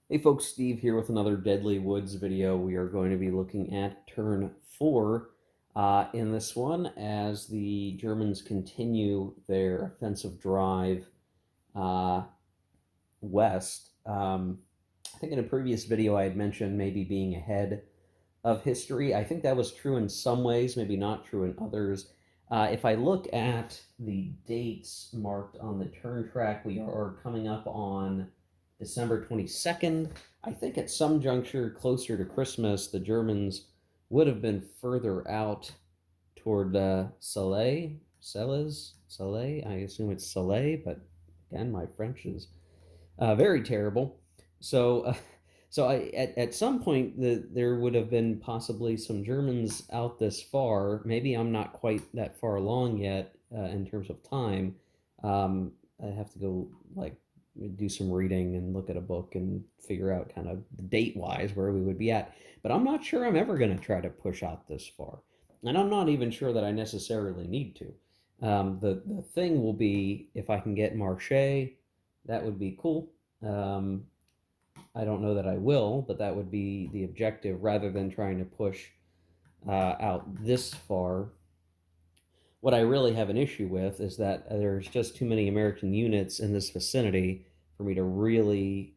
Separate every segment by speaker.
Speaker 1: Hey folks, Steve here with another Deadly Woods video. We are going to be looking at turn 4 in this one as the Germans continue their offensive drive uh, west. I think in a previous video I had mentioned maybe being ahead of history. I think that was true in some ways, maybe not true in others. If I look at the dates marked on the turn track, we are coming up on December 22nd. I think at some juncture closer to Christmas, the Germans would have been further out toward Salé, Celles, Salé. I assume it's Salé, but again, my French is very terrible. So, so at some point there would have been possibly some Germans out this far. Maybe I'm not quite that far along yet in terms of time. I have to go like do some reading and look at a book and figure out kind of date wise where we would be at. But I'm not sure I'm ever going to try to push out this far, and I'm not even sure that I necessarily need to. The thing will be if I can get Marche, that would be cool. Um, I don't know that I will, but that would be the objective rather than trying to push out this far. What I really have an issue with is that there's just too many American units in this vicinity for me to really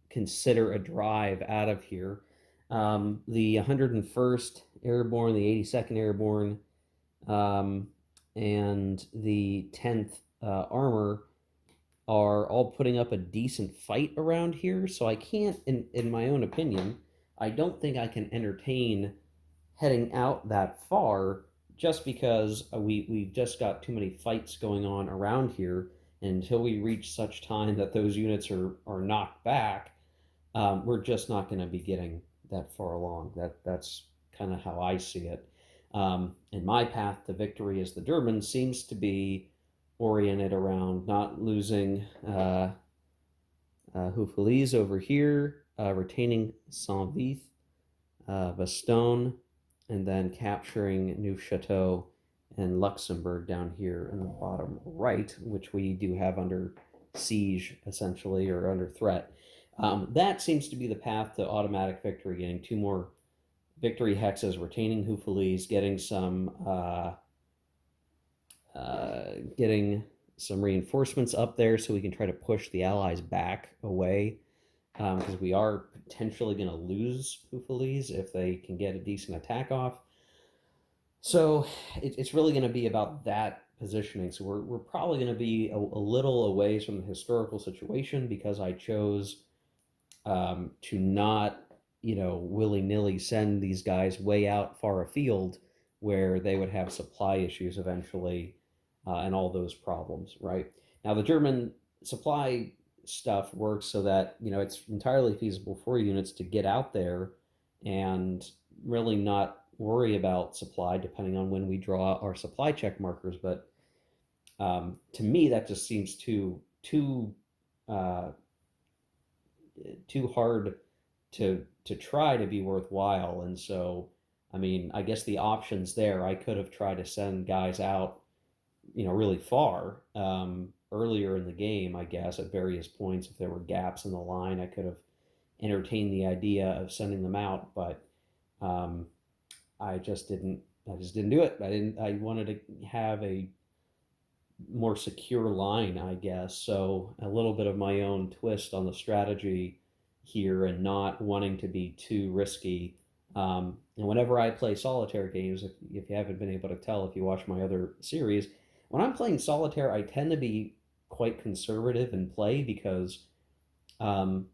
Speaker 1: consider a drive out of here. The 101st Airborne, the 82nd Airborne, um, and the 10th Armor are all putting up a decent fight around here. So I can't, in my own opinion, I don't think I can entertain heading out that far just because we've just got too many fights going on around here. And until we reach such time that those units are knocked back, we're just not going to be getting that far along. That's kind of how I see it. And my path to victory as the Germans seems to be oriented around not losing Houffalize over here, retaining Saint-Vith, Bastogne, and then capturing Neufchâteau and Luxembourg down here in the bottom right, which we do have under siege, essentially, or under threat. That seems to be the path to automatic victory, getting two more victory hexes, retaining Houffalize, getting some reinforcements up there so we can try to push the Allies back away because we are potentially going to lose Houffalize if they can get a decent attack off. So it's really going to be about that positioning. So we're probably going to be a little away from the historical situation because I chose to not, willy nilly send these guys way out far afield where they would have supply issues eventually and all those problems, right? Now, the German supply stuff works so that, it's entirely feasible for units to get out there and really not worry about supply depending on when we draw our supply check markers. But to me, that just seems uh, too hard to try to be worthwhile. And so, I mean, I guess the options there, I could have tried to send guys out, really far earlier in the game. I guess at various points, if there were gaps in the line, I could have entertained the idea of sending them out, but um, I just didn't. I just didn't do it. I didn't. I wanted to have a more secure line, I guess. So a little bit of my own twist on the strategy here and not wanting to be too risky. And whenever I play solitaire games, if you haven't been able to tell if you watch my other series, when I'm playing solitaire, I tend to be quite conservative in play because, um,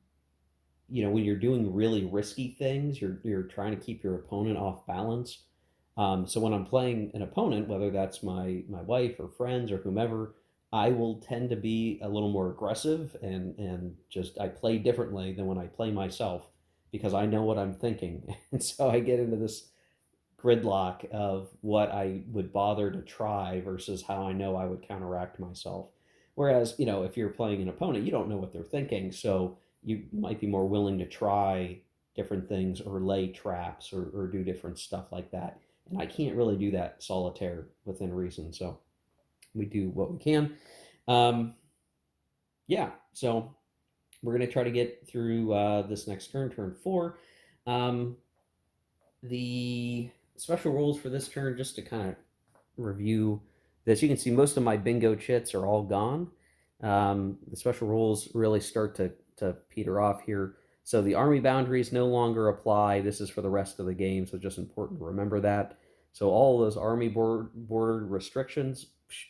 Speaker 1: when you're doing really risky things, you're trying to keep your opponent off balance. So when I'm playing an opponent, whether that's my wife or friends or whomever, I will tend to be a little more aggressive and just I play differently than when I play myself because I know what I'm thinking, and so I get into this gridlock of what I would bother to try versus how I know I would counteract myself. Whereas, if you're playing an opponent, you don't know what they're thinking, so you might be more willing to try different things or lay traps or do different stuff like that. And I can't really do that solitaire within reason, so we do what we can. Um, yeah, so we're going to try to get through this next turn, turn 4. Um, the special rules for this turn, just to kind of review this, you can see most of my bingo chits are all gone. The special rules really start to peter off here. So the army boundaries no longer apply. This is for the rest of the game, so it's just important to remember that. So all those army border restrictions,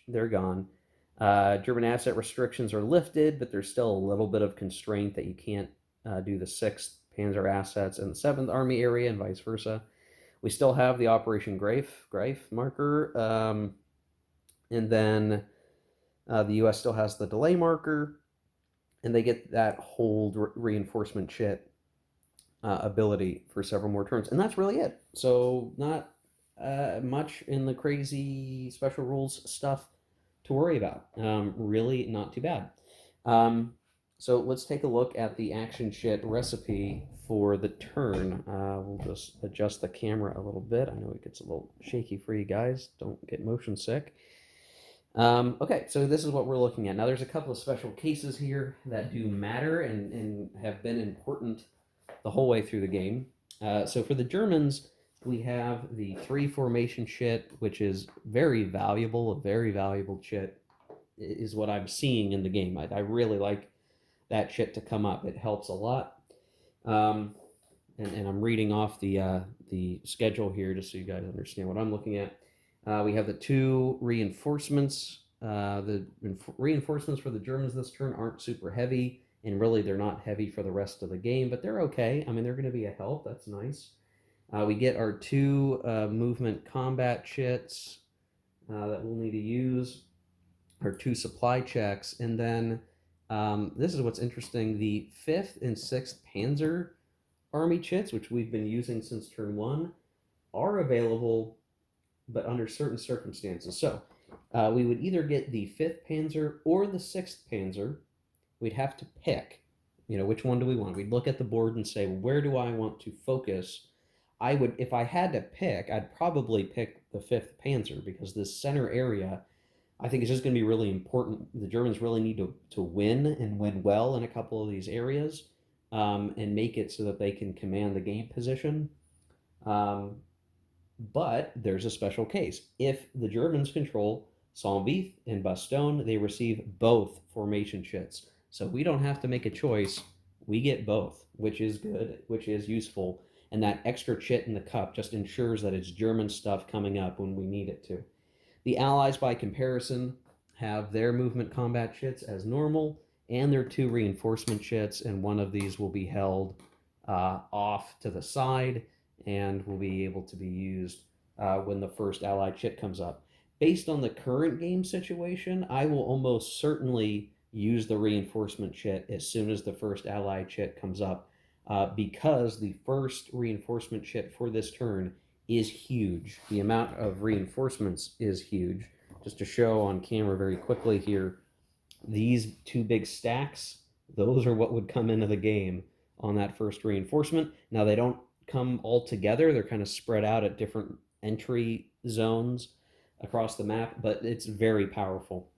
Speaker 1: they're gone. German asset restrictions are lifted, but there's still a little bit of constraint that you can't do the 6th Panzer assets in the 7th Army area and vice versa. We still have the Operation Greif marker, and then the U.S. still has the delay marker, and they get that hold reinforcement chit ability for several more turns, and that's really it. So not much in the crazy special rules stuff to worry about. Really not too bad. So let's take a look at the action chit recipe for the turn. We'll just adjust the camera a little bit. I know it gets a little shaky for you guys. Don't get motion sick. Okay, so this is what we're looking at. Now there's a couple of special cases here that do matter and have been important the whole way through the game. So for the Germans, we have the 3 formation chit, which is very valuable. A very valuable chit is what I'm seeing in the game. I really like that chit to come up. It helps a lot. And I'm reading off the schedule here just so you guys understand what I'm looking at. We have the 2 reinforcements. The reinforcements for the Germans this turn aren't super heavy, and really they're not heavy for the rest of the game, but they're okay. I mean, they're going to be a help. That's nice. We get our 2 movement combat chits that we'll need to use, our 2 supply checks, and then this is what's interesting. The 5th and 6th Panzer Army chits, which we've been using since turn 1, are available, but under certain circumstances. So we would either get the 5th Panzer or the 6th Panzer. We'd have to pick, which one do we want? We'd look at the board and say, where do I want to focus? I would, if I had to pick, I'd probably pick the 5th Panzer, because this center area, I think, is just going to be really important. The Germans really need to win and win well in a couple of these areas, and make it so that they can command the game position. But there's a special case. If the Germans control Saint-Vith and Bastogne, they receive both formation chits. So we don't have to make a choice. We get both, which is good, which is useful. And that extra chit in the cup just ensures that it's German stuff coming up when we need it to. The Allies, by comparison, have their movement combat chits as normal, and their 2 reinforcement chits, and one of these will be held off to the side and will be able to be used when the first Allied chit comes up. Based on the current game situation, I will almost certainly use the reinforcement chit as soon as the first Allied chit comes up, because the first reinforcement chit for this turn is huge. The amount of reinforcements is huge. Just to show on camera very quickly here, these 2 big stacks, those are what would come into the game on that first reinforcement. Now, they don't come all together. They're kind of spread out at different entry zones across the map, but it's very powerful.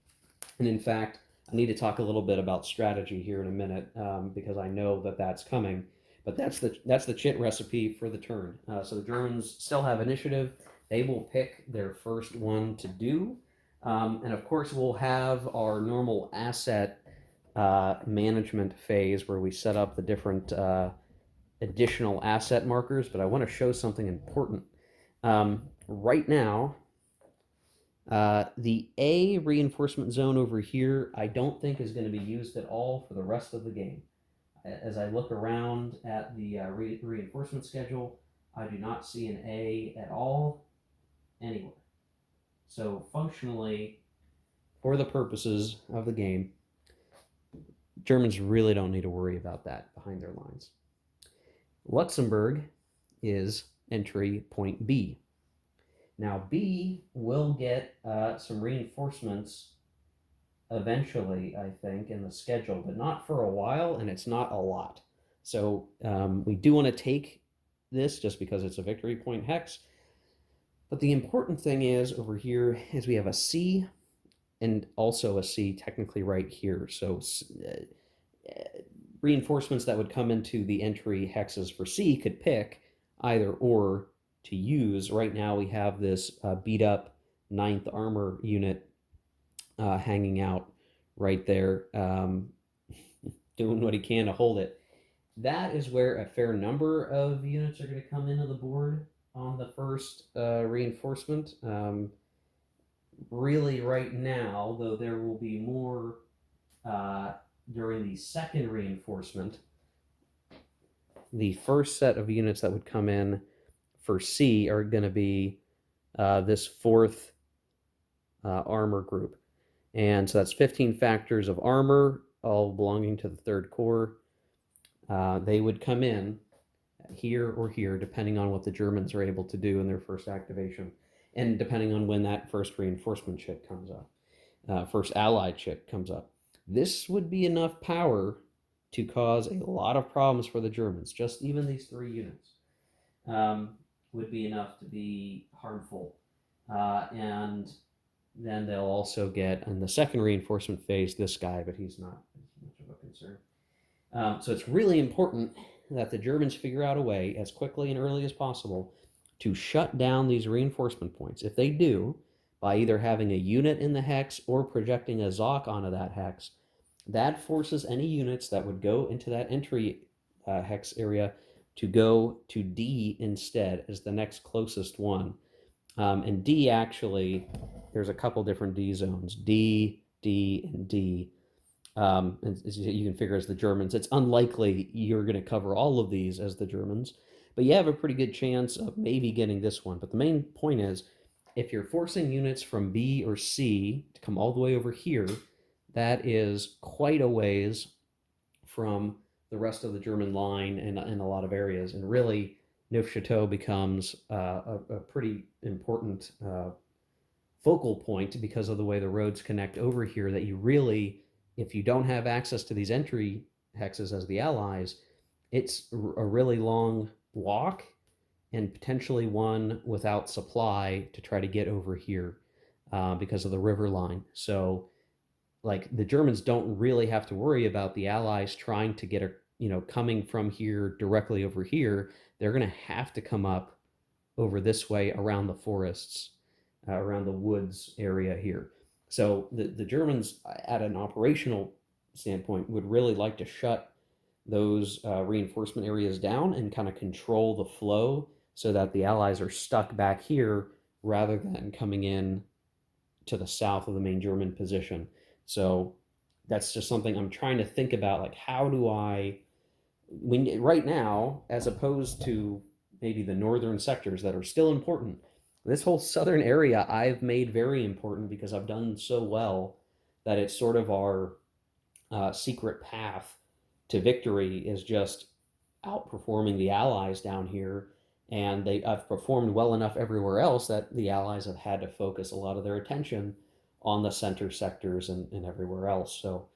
Speaker 1: And in fact, I need to talk a little bit about strategy here in a minute, because I know that that's coming. But that's the chit recipe for the turn. So the Germans still have initiative. They will pick their first one to do. And of course, we'll have our normal asset management phase where we set up the different additional asset markers. But I want to show something important. Right now, the A reinforcement zone over here, I don't think is going to be used at all for the rest of the game. As I look around at the reinforcement schedule, I do not see an A at all anywhere. So functionally, for the purposes of the game, Germans really don't need to worry about that behind their lines. Luxembourg is entry point B. Now B will get some reinforcements eventually, I think, in the schedule, but not for a while, and it's not a lot. So we do want to take this just because it's a victory point hex. But the important thing is over here is we have a C and also a C technically right here. So reinforcements that would come into the entry hexes for C could pick either or to use. Right now we have this beat up 9th Armor unit hanging out right there, doing what he can to hold it. That is where a fair number of units are going to come into the board on the first reinforcement. Really, right now, though, there will be more during the second reinforcement. The first set of units that would come in for C are going to be this 4th armor group. And so that's 15 factors of armor, all belonging to the 3rd Corps. They would come in here or here, depending on what the Germans are able to do in their first activation, and depending on when that first reinforcement ship comes up, first Allied ship comes up. This would be enough power to cause a lot of problems for the Germans. Just even these 3 units would be enough to be harmful. And then they'll also get, in the second reinforcement phase, this guy, but he's not as much of a concern. So it's really important that the Germans figure out a way, as quickly and early as possible, to shut down these reinforcement points. If they do, by either having a unit in the hex or projecting a Zoc onto that hex, that forces any units that would go into that entry hex area to go to D instead as the next closest one. And D, actually, there's a couple different D zones, D, D, and D. And as you can figure, as the Germans, it's unlikely you're going to cover all of these as the Germans, but you have a pretty good chance of maybe getting this one. But the main point is, if you're forcing units from B or C to come all the way over here, that is quite a ways from the rest of the German line in a lot of areas. And really, Neufchâteau becomes a pretty important focal point because of the way the roads connect over here, that you really, if you don't have access to these entry hexes as the Allies, it's a really long walk and potentially one without supply to try to get over here because of the river line. So, like, the Germans don't really have to worry about the Allies trying to get coming from here directly over here. They're going to have to come up over this way around the forests, around the woods area here. So the Germans, at an operational standpoint, would really like to shut those reinforcement areas down and kind of control the flow so that the Allies are stuck back here rather than coming in to the south of the main German position. So that's just something I'm trying to think about, like, how do I, right now, as opposed to maybe the northern sectors that are still important, this whole southern area I've made very important because I've done so well that it's sort of our secret path to victory, is just outperforming the Allies down here. And I've performed well enough everywhere else that the Allies have had to focus a lot of their attention on the center sectors and everywhere else. So,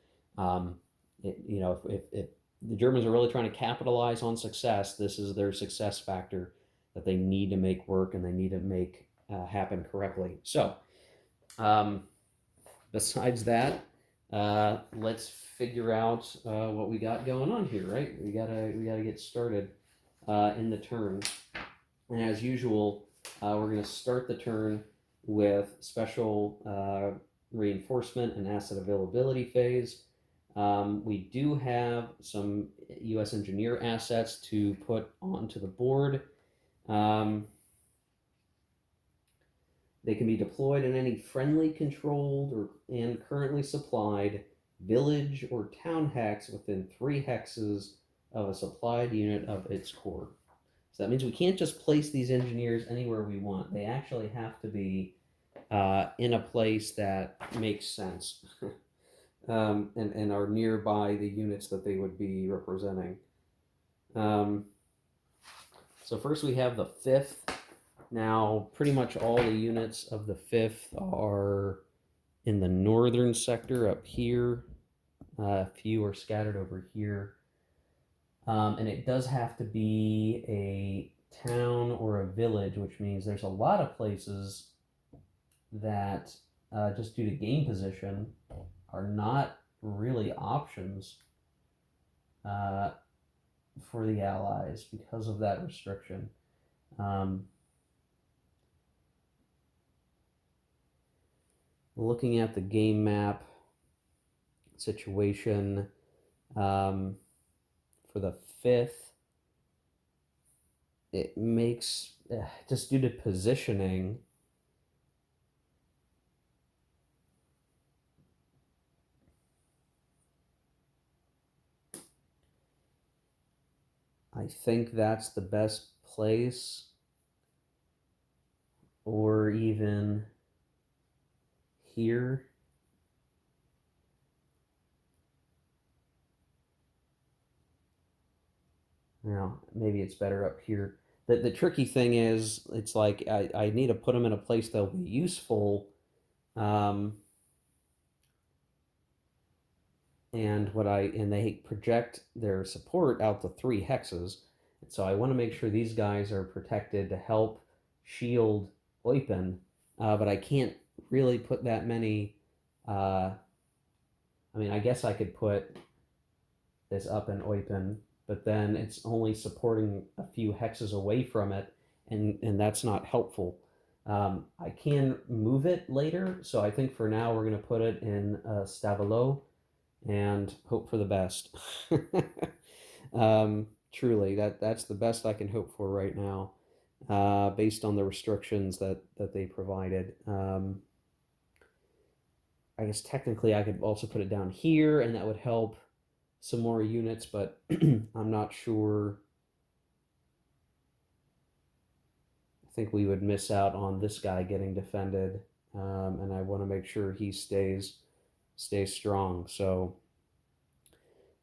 Speaker 1: if the Germans are really trying to capitalize on success, this is their success factor that they need to make work and they need to make happen correctly. So, besides that, let's figure out what we got going on here, right? We gotta get started in the turn. And as usual, we're going to start the turn with special reinforcement and asset availability phase. We do have some U.S. engineer assets to put onto the board. They can be deployed in any friendly controlled and currently supplied village or town hex within 3 hexes of a supplied unit of its core. So that means we can't just place these engineers anywhere we want. They actually have to be in a place that makes sense and are nearby the units that they would be representing. So first we have the 5th. Now, pretty much all the units of the 5th are in the northern sector up here. A few are scattered over here. And it does have to be a town or a village, which means there's a lot of places that, just due to game position, are not really options. uh, for the Allies because of that restriction. Looking at the game map situation for the 5th, it makes, just due to positioning, I think that's the best place, or even here. Now, maybe it's better up here. The tricky thing is, it's like I need to put them in a place that'll be useful. And they project their support out to 3 hexes. So I want to make sure these guys are protected to help shield Eupen, but I can't really put that many. I mean, I guess I could put this up in Eupen, but then it's only supporting a few hexes away from it, and that's not helpful. I can move it later, so I think for now we're going to put it in Stavelot and hope for the best. Truly, that's the best I can hope for right now, based on the restrictions that they provided. I guess technically I could also put it down here, and that would help some more units, but I'm not sure. I think we would miss out on this guy getting defended, and I want to make sure he stays strong. So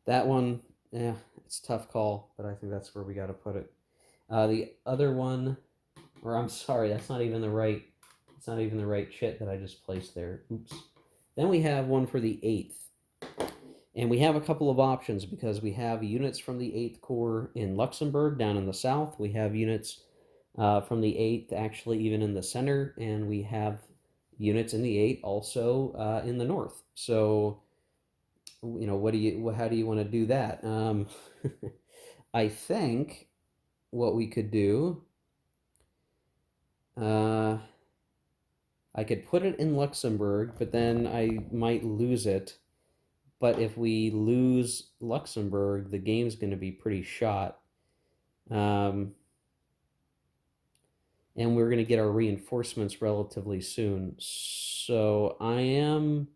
Speaker 1: that one, yeah, it's a tough call, but I think that's where we got to put it. The other one, or I'm sorry, that's not even the right. It's not even the right chit that I just placed there. Oops. Then we have one for the 8th. And we have a couple of options because we have units from the 8th Corps in Luxembourg down in the south. We have units from the 8th actually even in the center, and we have units in the 8th also in the north. So, how do you want to do that? I think what we could do, I could put it in Luxembourg, but then I might lose it. But if we lose Luxembourg, the game's going to be pretty shot. And we're going to get our reinforcements relatively soon. So I am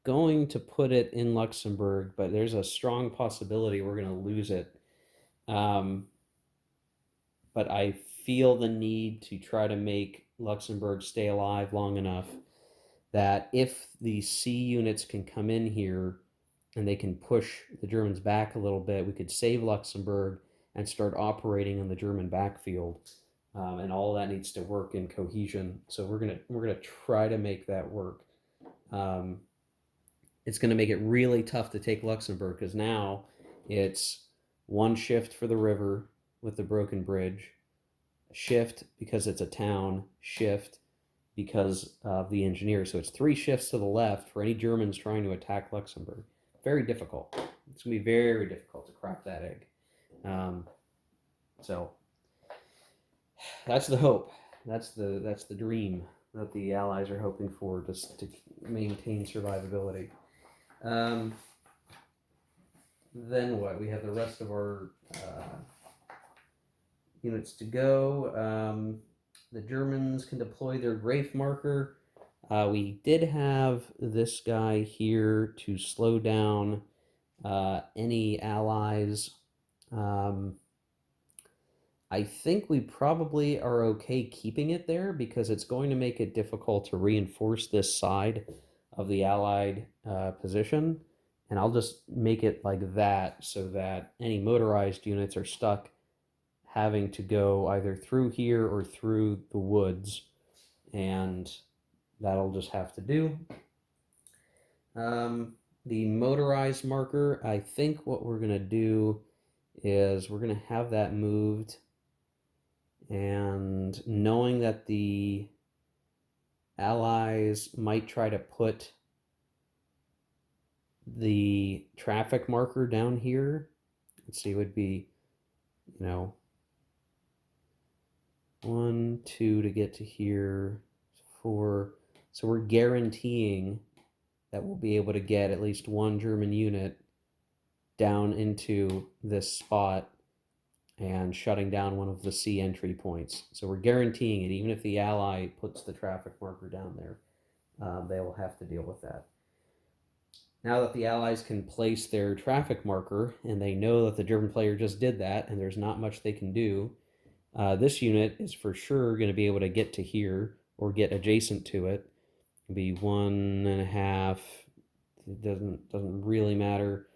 Speaker 1: going to put it in Luxembourg, but there's a strong possibility we're going to lose it. But I feel the need to try to make Luxembourg stay alive long enough that if the C units can come in here and they can push the Germans back a little bit, we could save Luxembourg and start operating in the German backfield. And all that needs to work in cohesion. So we're gonna try to make that work. It's gonna make it really tough to take Luxembourg because now it's one shift for the river with the broken bridge, shift because it's a town, shift because of the engineers. So it's 3 shifts to the left for any Germans trying to attack Luxembourg. Very difficult. It's going to be very difficult to crack that egg. So that's the hope. That's the dream that the Allies are hoping for, just to maintain survivability. Then what? We have the rest of our units to go. The Germans can deploy their Grafe marker. We did have this guy here to slow down any allies. I think we probably are okay keeping it there because it's going to make it difficult to reinforce this side of the Allied position. And I'll just make it like that so that any motorized units are stuck having to go either through here or through the woods, and that'll just have to do. The motorized marker, I think what we're going to do is we're going to have that moved, and knowing that the Allies might try to put the traffic marker down here, let's see, would be, 1, 2 to get to here, 4. So we're guaranteeing that we'll be able to get at least one German unit down into this spot and shutting down one of the sea entry points. So we're guaranteeing it, even if the ally puts the traffic marker down there, they will have to deal with that. Now that the allies can place their traffic marker and they know that the German player just did that and there's not much they can do, this unit is for sure going to be able to get to here or get adjacent to it. It'll be 1.5. It doesn't really matter.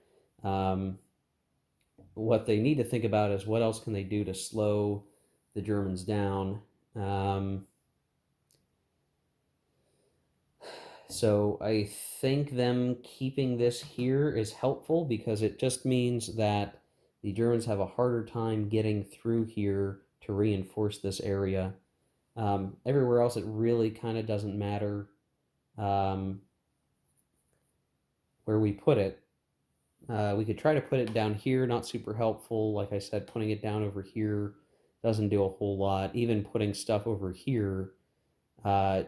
Speaker 1: What they need to think about is what else can they do to slow the Germans down. So I think them keeping this here is helpful because it just means that the Germans have a harder time getting through here to reinforce this area. Everywhere else, it really kind of doesn't matter where we put it. We could try to put it down here, not super helpful. Like I said, putting it down over here doesn't do a whole lot. Even putting stuff over here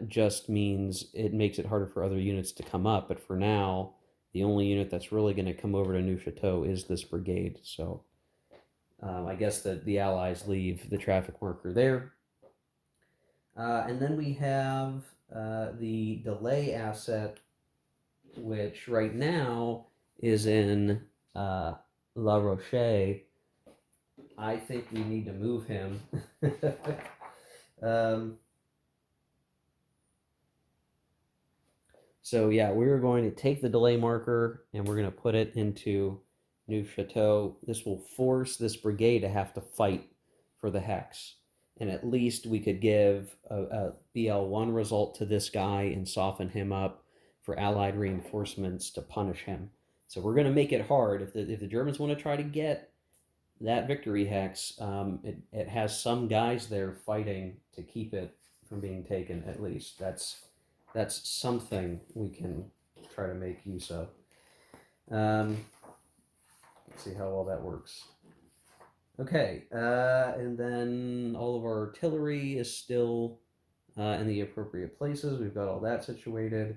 Speaker 1: just means it makes it harder for other units to come up. But for now, the only unit that's really going to come over to Neuchâtel is this brigade. So I guess that the Allies leave the traffic marker there. And then we have the delay asset, which right now is in La Roche. I think we need to move him. So yeah, we're going to take the delay marker and we're going to put it into Neuchâtel. This will force this brigade to have to fight for the hex. And at least we could give a BL1 result to this guy and soften him up for Allied reinforcements to punish him. So we're going to make it hard. If the Germans want to try to get that victory hex, it has some guys there fighting to keep it from being taken, at least. That's something we can try to make use of. Let's see how well that works. Okay, and then all of our artillery is still in the appropriate places. We've got all that situated.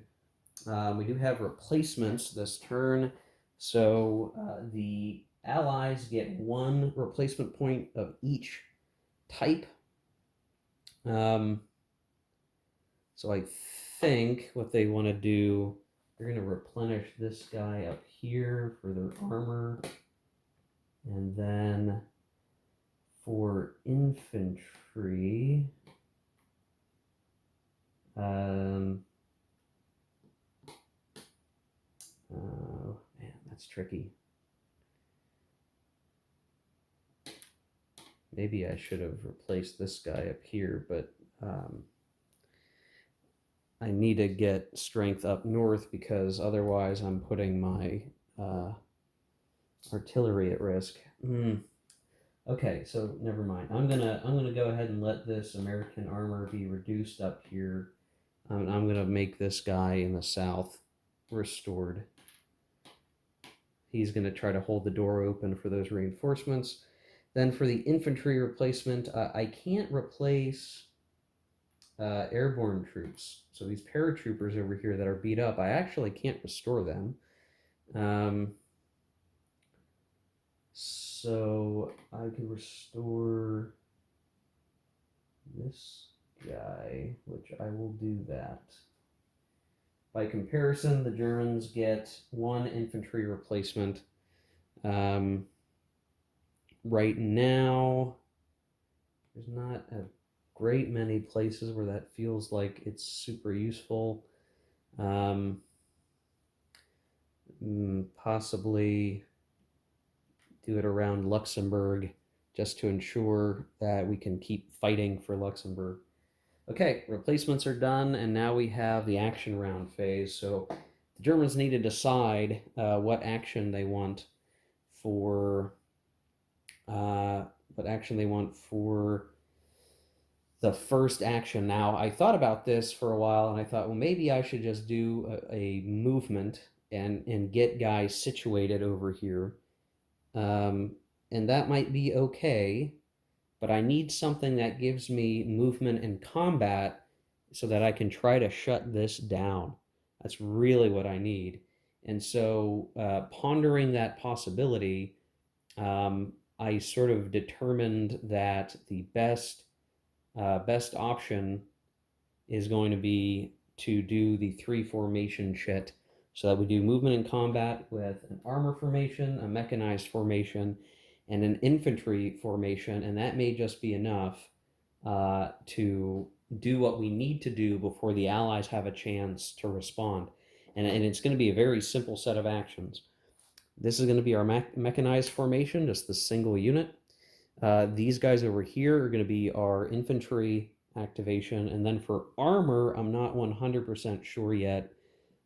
Speaker 1: We do have replacements this turn, so the Allies get one replacement point of each type. So I think what they want to do, they're going to replenish this guy up here for their armor, and then for infantry, oh man, that's tricky. Maybe I should have replaced this guy up here, but I need to get strength up north because otherwise I'm putting my artillery at risk. Okay, so never mind. I'm gonna go ahead and let this American armor be reduced up here. I'm gonna make this guy in the south restored. He's gonna try to hold the door open for those reinforcements. Then for the infantry replacement, I can't replace airborne troops. So these paratroopers over here that are beat up, I actually can't restore them. So I can restore this guy, which I will do that. By comparison, the Germans get one infantry replacement. Right now, there's not a great many places where that feels like it's super useful. Possibly do it around Luxembourg just to ensure that we can keep fighting for Luxembourg. Okay, replacements are done, and now we have the action round phase. So the Germans need to decide what action they want for the first action. Now, I thought about this for a while, and I thought, well, maybe I should just do a movement and get guys situated over here. Um, and that might be okay, but I need something that gives me movement and combat so that I can try to shut this down. That's really what I need. And so, pondering that possibility, I sort of determined that the best option is going to be to do the three formation shit. So that we do movement and combat with an armor formation, a mechanized formation, and an infantry formation, and that may just be enough to do what we need to do before the allies have a chance to respond. And it's going to be a very simple set of actions. This is going to be our mechanized formation, just the single unit. These guys over here are going to be our infantry activation. And then for armor, I'm not 100% sure yet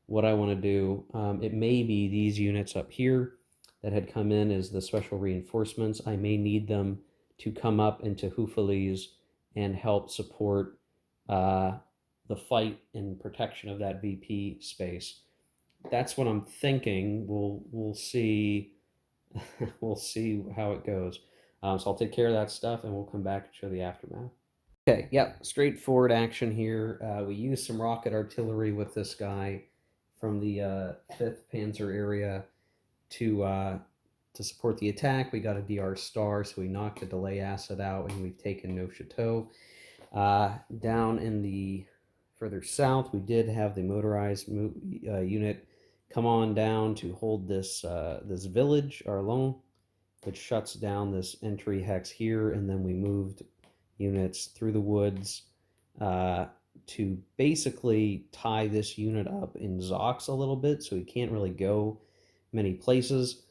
Speaker 1: what I want to do. It may be these units up here that had come in as the special reinforcements. I may need them to come up into Houffalize and help support the fight and protection of that VP space. That's what I'm thinking. We'll see. We'll see how it goes. So I'll take care of that stuff, and we'll come back and show the aftermath. Okay, yep, straightforward action here. We used some rocket artillery with this guy from the 5th Panzer area to support the attack. We got a DR star, so we knocked the delay asset out, and we've taken Neufchâteau. Down in the further south, we did have the motorized unit come on down to hold this this village, Arlon, which shuts down this entry hex here, and then we moved units through the woods to basically tie this unit up in Zox a little bit, so he can't really go many places.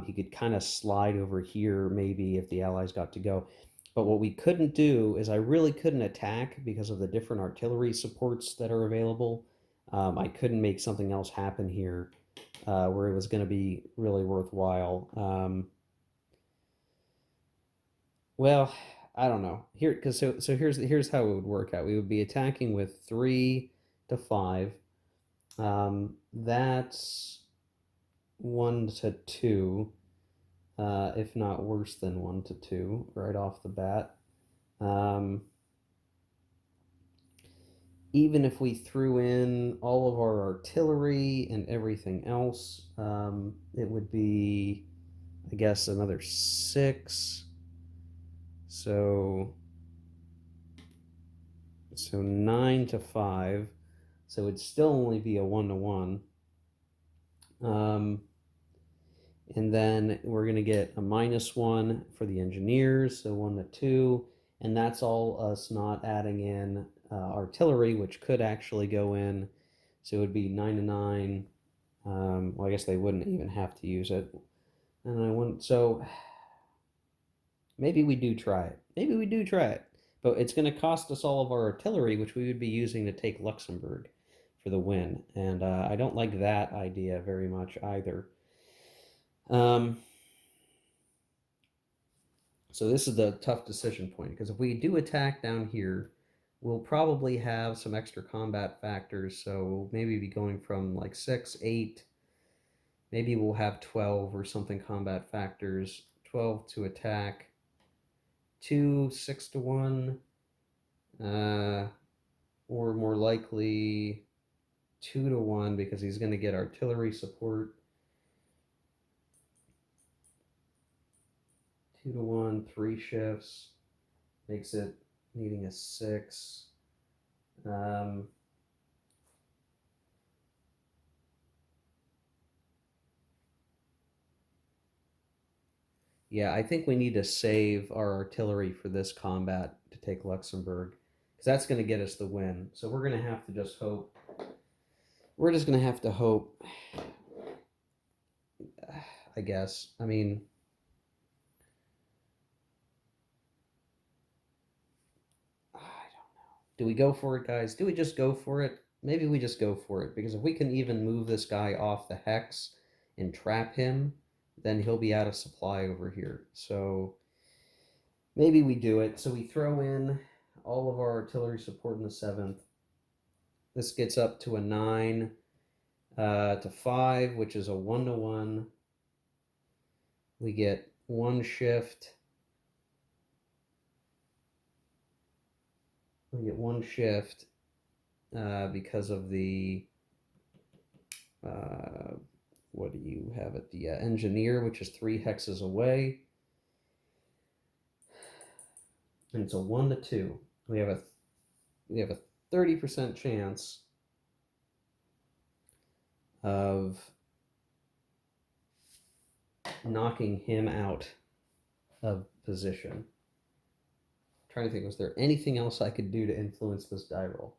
Speaker 1: He could kind of slide over here maybe if the allies got to go. But what we couldn't do is I really couldn't attack because of the different artillery supports that are available. I couldn't make something else happen here where it was going to be really worthwhile. Well, I don't know here because so here's how it would work out. We would be attacking with 3 to 5. That's 1 to 2, if not worse than 1 to 2 right off the bat. Even if we threw in all of our artillery and everything else, it would be, I guess, another 6. So 9 to 5. So it'd still only be a 1 to 1. And then we're going to get a -1 for the engineers, so 1 to 2. And that's all us not adding in artillery, which could actually go in. So it would be 9 to 9. Well, I guess they wouldn't even have to use it. And I wouldn't. So maybe we do try it. Maybe we do try it. But it's going to cost us all of our artillery, which we would be using to take Luxembourg for the win. And I don't like that idea very much either. So this is the tough decision point, because if we do attack down here, we'll probably have some extra combat factors. So we'll maybe be going from like 6, 8. Maybe we'll have 12 or something combat factors. 12 to attack. 2, 6 to 1. Or more likely 2 to 1 because he's going to get artillery support. 2 to 1, 3 shifts, makes it needing a 6. Yeah, I think we need to save our artillery for this combat to take Luxembourg, because that's going to get us the win. So we're going to have to just hope. We're just going to have to hope, I guess. I mean, do we go for it, guys? Do we just go for it? Maybe we just go for it, because if we can even move this guy off the hex and trap him, then he'll be out of supply over here. So maybe we do it. So we throw in all of our artillery support in the 7th. This gets up to a 9. to 5, which is a 1-to-1. We get 1 shift. We get 1 shift because of the what do you have it? The engineer, which is 3 hexes away, and it's a 1-to-2. We have a 30% chance of knocking him out of position. I'm trying to think, was there anything else I could do to influence this die roll?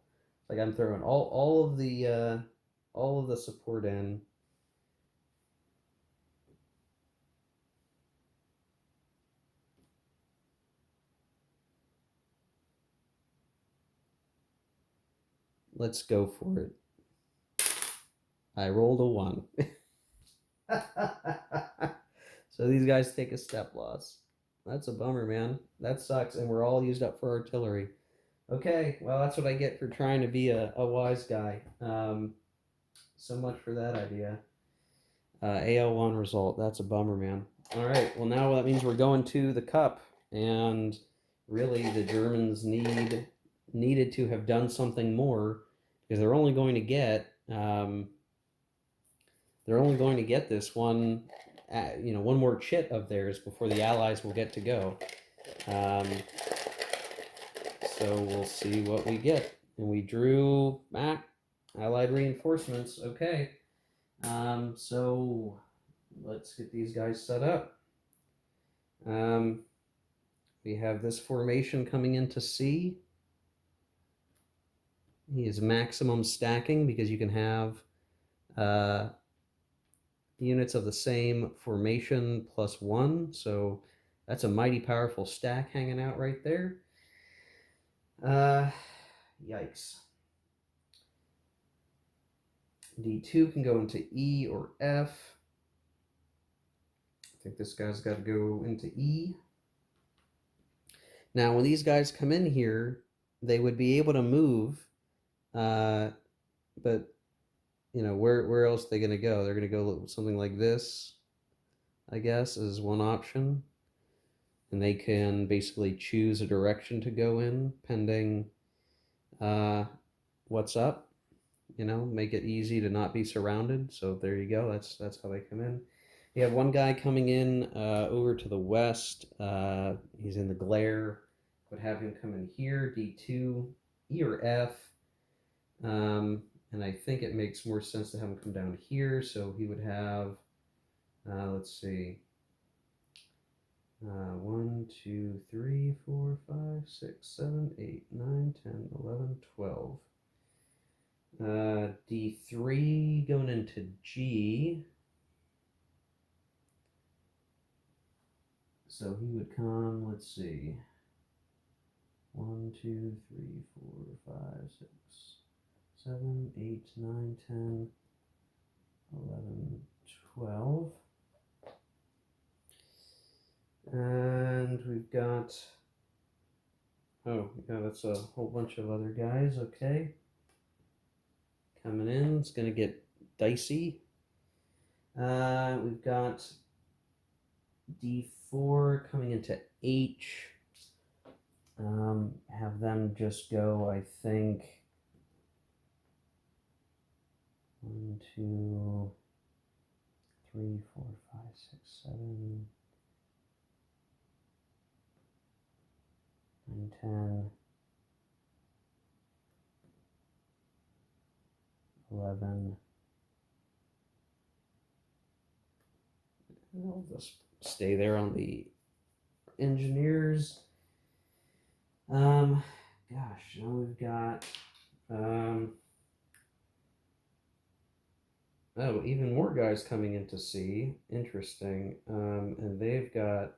Speaker 1: Like, I'm throwing all of the support in. Let's go for it. I rolled a 1. So these guys take a step loss. That's a bummer, man. That sucks, and we're all used up for artillery. Okay, well, that's what I get for trying to be a wise guy. So much for that idea. AL1 result. That's a bummer, man. All right, well, now that means we're going to the cup, and really the Germans needed to have done something more, because they're only going to get this one, one more chit of theirs before the Allies will get to go. So we'll see what we get. And we drew back Allied reinforcements. Okay. So let's get these guys set up. We have this formation coming into C. He is maximum stacking because you can have units of the same formation plus 1. So that's a mighty powerful stack hanging out right there. Yikes. D2 can go into E or F. I think this guy's got to go into E. Now, when these guys come in here, they would be able to move, but where else are they going to go? They're going to go something like this, I guess, is one option. And they can basically choose a direction to go in, pending what's up. Make it easy to not be surrounded. So there you go. That's how they come in. You have one guy coming in over to the west. He's in the glare. Would have him come in here, D2, E or F. And I think it makes more sense to have him come down here. So he would have, let's see, 1, 2, 3, 4, 5, 6, 7, 8, 9, 10, 11, 12. D3 going into G. So he would come, let's see, 1, 2, 3, 4, 5, 6, 7, 8, 9, 10, 11, 12. And we've got, that's a whole bunch of other guys, okay. Coming in, it's going to get dicey. We've got D4 coming into H. Have them just go, I think, 1, 2, 3, 4, 5, 6, 7, 9, 10, 11. And I'll just stay there on the engineers. Gosh, now we've got even more guys coming into C. Interesting. And they've got,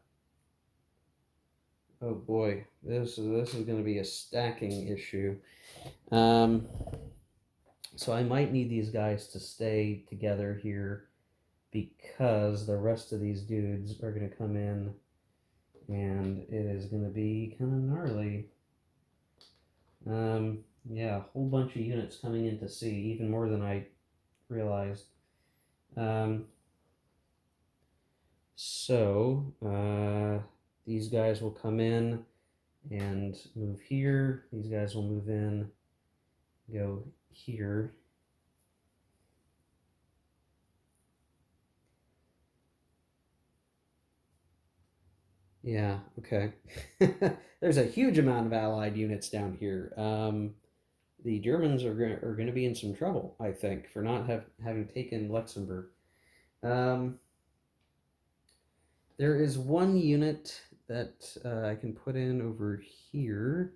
Speaker 1: oh boy, this is going to be a stacking issue. So I might need these guys to stay together here because the rest of these dudes are going to come in and it is going to be kind of gnarly. Yeah, a whole bunch of units coming into C, even more than I realized. So these guys will come in and move here. These guys will move in, go here. Yeah, okay. There's a huge amount of Allied units down here. The Germans are going to be in some trouble, I think, for not having taken Luxembourg. There is one unit that I can put in over here,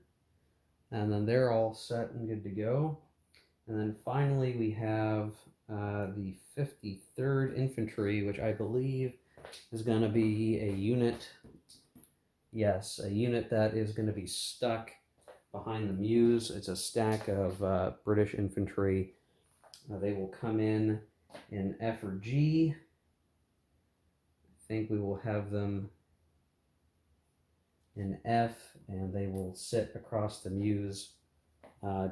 Speaker 1: and then they're all set and good to go. And then finally, we have the 53rd Infantry, which I believe is going to be a unit. Yes, a unit that is going to be stuck behind the Meuse. It's a stack of British infantry. They will come in F or G. I think we will have them in F, and they will sit across the Meuse,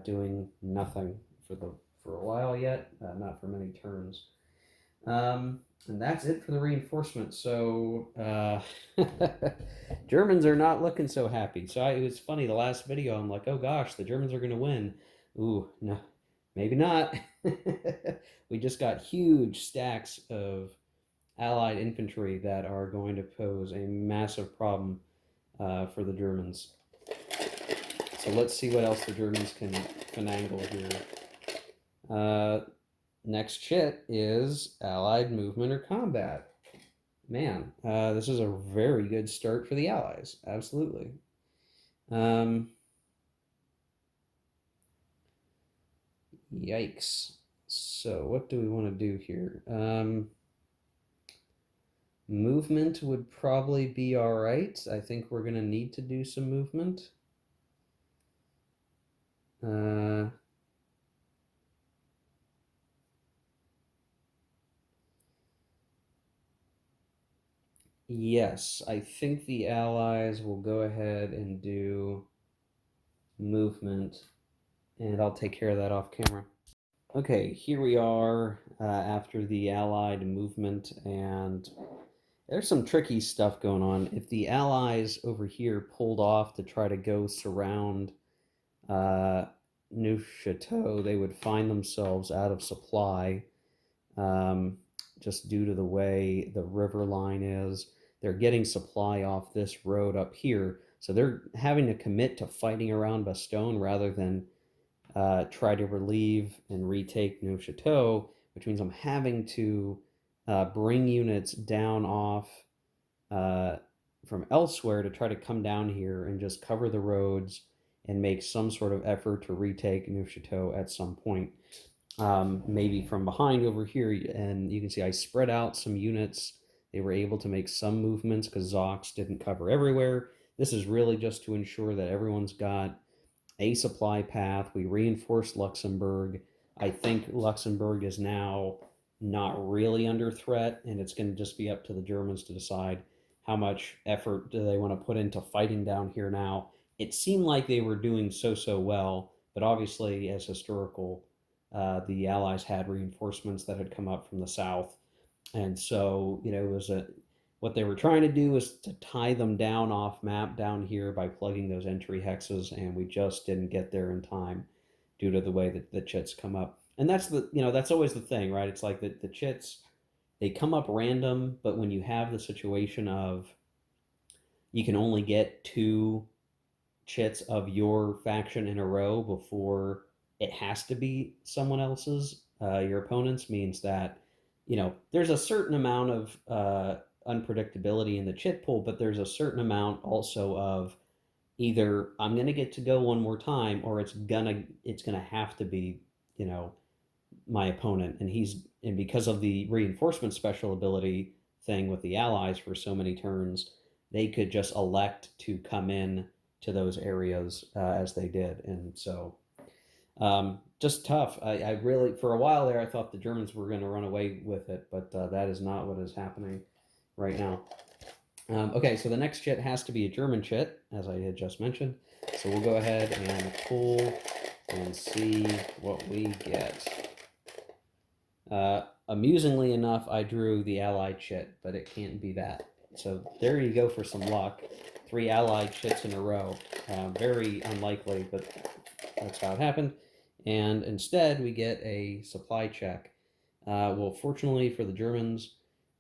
Speaker 1: doing nothing for a while yet, not for many turns. And that's it for the reinforcements. So Germans are not looking so happy. So it was funny, the last video, I'm like, oh gosh, the Germans are going to win. Ooh, no, maybe not. We just got huge stacks of Allied infantry that are going to pose a massive problem for the Germans. So let's see what else the Germans can finagle here. Next chit is Allied movement or combat. Man, this is a very good start for the Allies. Absolutely. Yikes. So what do we want to do here? Movement would probably be all right. I think we're going to need to do some movement. Yes, I think the Allies will go ahead and do movement, and I'll take care of that off camera. Okay, here we are after the Allied movement, and there's some tricky stuff going on. If the Allies over here pulled off to try to go surround Neufchâteau, they would find themselves out of supply, just due to the way the river line is. They're getting supply off this road up here, so they're having to commit to fighting around Bastogne rather than try to relieve and retake Neufchâteau, which means I'm having to bring units down off from elsewhere to try to come down here and just cover the roads and make some sort of effort to retake Neufchâteau at some point. Maybe from behind over here, and you can see I spread out some units. They were able to make some movements because Zox didn't cover everywhere. This is really just to ensure that everyone's got a supply path. We reinforced Luxembourg. I think Luxembourg is now not really under threat, and it's going to just be up to the Germans to decide how much effort do they want to put into fighting down here now. It seemed like they were doing so well, but obviously, as historical, the Allies had reinforcements that had come up from the south, and so it was what they were trying to do was to tie them down off map down here by plugging those entry hexes, and we just didn't get there in time due to the way that the chits come up. And that's that's always the thing, right? It's like the chits, they come up random, but when you have the situation of you can only get 2 chits of your faction in a row before it has to be someone else's, your opponent's, means that there's a certain amount of unpredictability in the chit pool, but there's a certain amount also of either I'm going to get to go one more time, or it's gonna have to be my opponent, and because of the reinforcement special ability thing with the Allies for so many turns, they could just elect to come in to those areas as they did, and so just tough. I really, for a while there, I thought the Germans were going to run away with it, but that is not what is happening right now. Okay, so the next chit has to be a German chit, as I had just mentioned. So we'll go ahead and pull and see what we get. Amusingly enough, I drew the Allied chit, but it can't be that. So there you go for some luck. 3 Allied chits in a row. Very unlikely, but that's how it happened. And instead, we get a supply check. Well, fortunately for the Germans,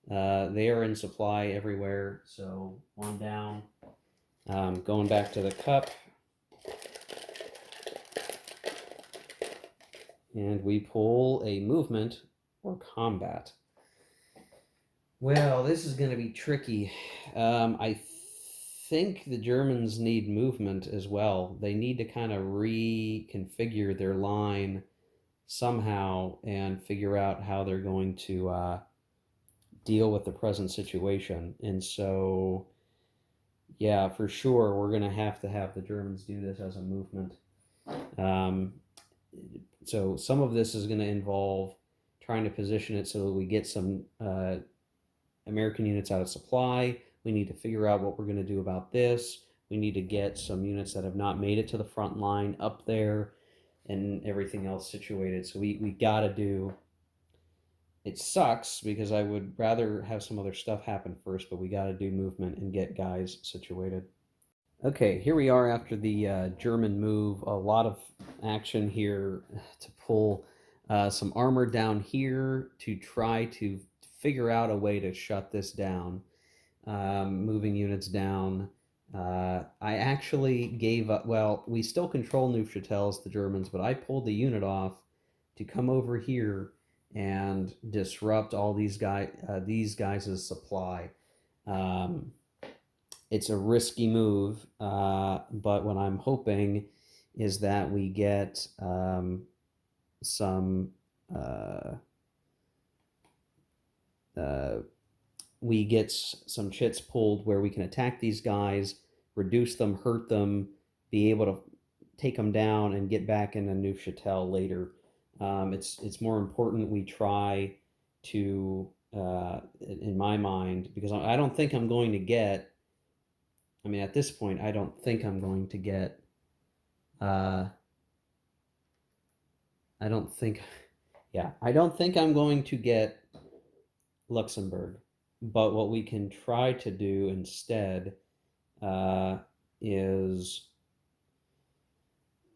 Speaker 1: they are in supply everywhere. So 1 down. Going back to the cup. And we pull a movement or combat. Well, this is going to be tricky. I think the Germans need movement as well. They need to kind of reconfigure their line somehow and figure out how they're going to deal with the present situation. And so, yeah, for sure, we're going to have the Germans do this as a movement. So some of this is going to involve trying to position it so that we get some American units out of supply. We need to figure out what we're going to do about this. We need to get some units that have not made it to the front line up there and everything else situated. So we got to do. It sucks because I would rather have some other stuff happen first, but we got to do movement and get guys situated. Okay, here we are after the German move. A lot of action here to pull some armor down here to try to figure out a way to shut this down. Moving units down. I actually gave up. Well, we still control Neufchâtel's, the Germans, but I pulled the unit off to come over here and disrupt all these guys' supply. It's a risky move, but what I'm hoping is that we get some some chits pulled where we can attack these guys, reduce them, hurt them, be able to take them down, and get back into Neufchâtel later. It's more important we try to, in my mind, because I don't think I'm going to get. I mean, at this point, I don't think I'm going to get. I don't think. Yeah, I don't think I'm going to get Luxembourg. But what we can try to do instead is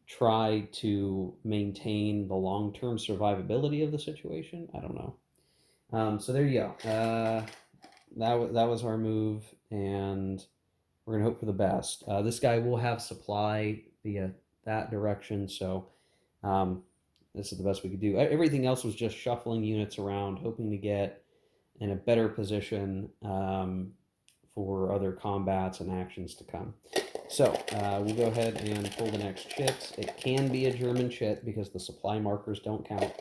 Speaker 1: try to maintain the long-term survivability of the situation. I don't know. So there you go. That was our move, and we're gonna hope for the best. This guy will have supply via that direction, so this is the best we could do. Everything else was just shuffling units around, hoping to get in a better position for other combats and actions to come. So we'll go ahead and pull the next chit. It can be a German chit because the supply markers don't count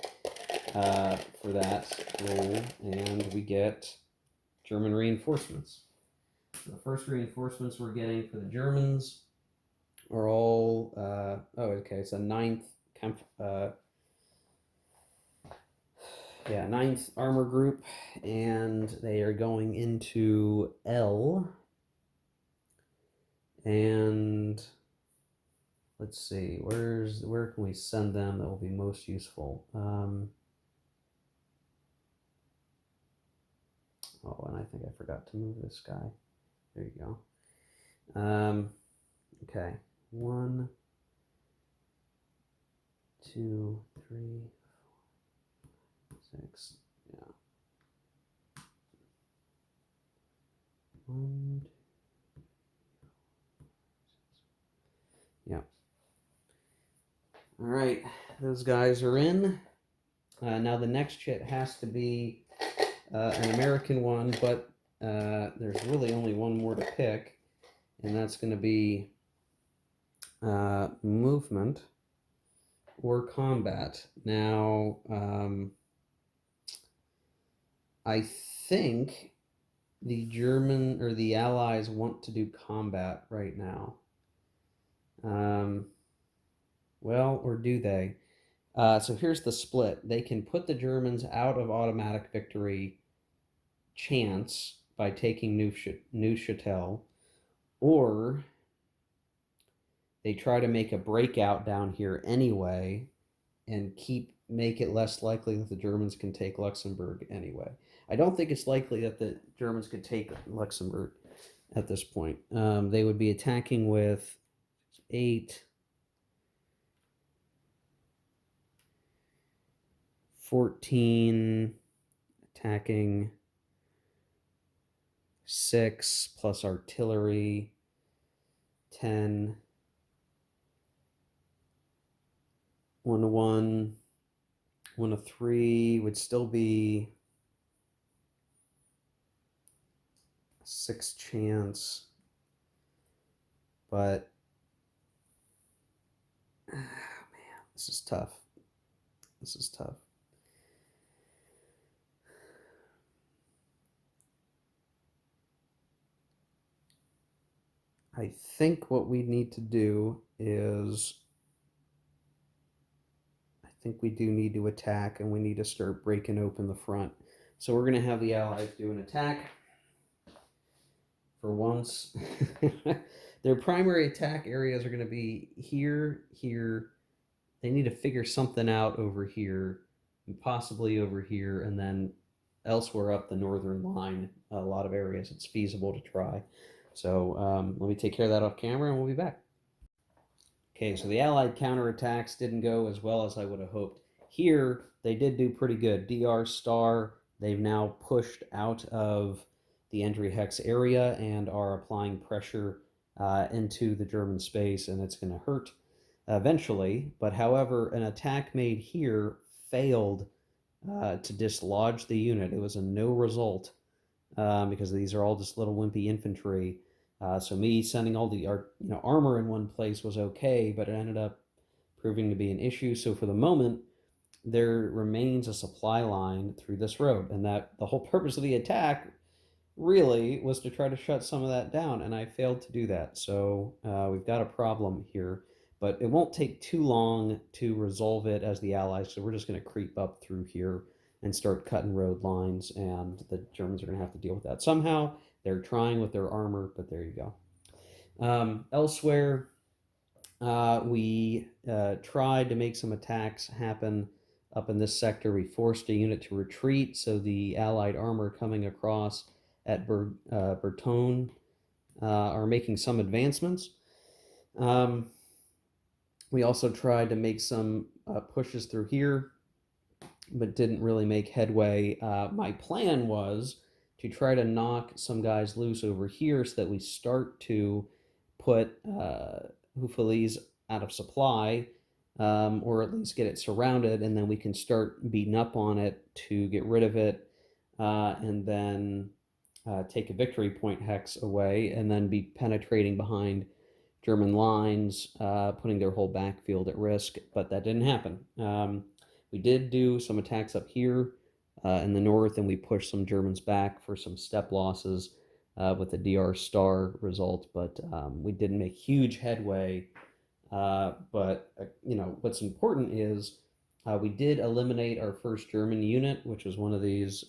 Speaker 1: for that roll, and we get German reinforcements. So the first reinforcements we're getting for the Germans are all, oh, okay, it's a 9th ninth armor group, and they are going into L. And let's see, where can we send them that will be most useful? Oh, and I think I forgot to move this guy. There you go. Okay, 1, 2, 3, 4, 6. Yeah. 1, 2. Yeah. All right, those guys are in. Now the next chit has to be an American one, but there's really only one more to pick, and that's going to be movement or combat. Now, I think the German or the Allies want to do combat right now. Well, or do they? So here's the split. They can put the Germans out of automatic victory chance by taking Neuchâtel, or they try to make a breakout down here anyway and keep make it less likely that the Germans can take Luxembourg anyway. I don't think it's likely that the Germans could take Luxembourg at this point. They would be attacking with 8, 14, attacking 6 plus artillery, 10, 1 to 1, 1 to 3 would still be 6 chance, but man, this is tough. This is tough. I think what we need to do is, I think we do need to attack, and we need to start breaking open the front. So we're going to have the Allies do an attack for once. Their primary attack areas are going to be here, here. They need to figure something out over here, and possibly over here, and then elsewhere up the northern line. A lot of areas it's feasible to try. So let me take care of that off camera, and we'll be back. Okay, so the Allied counterattacks didn't go as well as I would have hoped. Here, they did do pretty good. DR Star, they've now pushed out of the entry hex area and are applying pressure into the German space, and it's going to hurt eventually. But however, an attack made here failed to dislodge the unit. It was a no result because these are all just little wimpy infantry. So me sending all the armor in one place was okay, but it ended up proving to be an issue. So for the moment, there remains a supply line through this road, and that the whole purpose of the attack really was to try to shut some of that down, and I failed to do that. So we've got a problem here, but it won't take too long to resolve it as the Allies. So we're just going to creep up through here and start cutting road lines, and the Germans are going to have to deal with that somehow. They're trying with their armor, but there you go. Elsewhere, we tried to make some attacks happen up in this sector. We forced a unit to retreat, so the Allied armor coming across at Bertone are making some advancements. We also tried to make some pushes through here, but didn't really make headway. My plan was to try to knock some guys loose over here so that we start to put Houffalize out of supply, or at least get it surrounded, and then we can start beating up on it to get rid of it, and then take a victory point hex away, and then be penetrating behind German lines, putting their whole backfield at risk, but that didn't happen. We did do some attacks up here in the north, and we pushed some Germans back for some step losses with the DR Star result, but we didn't make huge headway. But what's important is we did eliminate our first German unit, which was one of these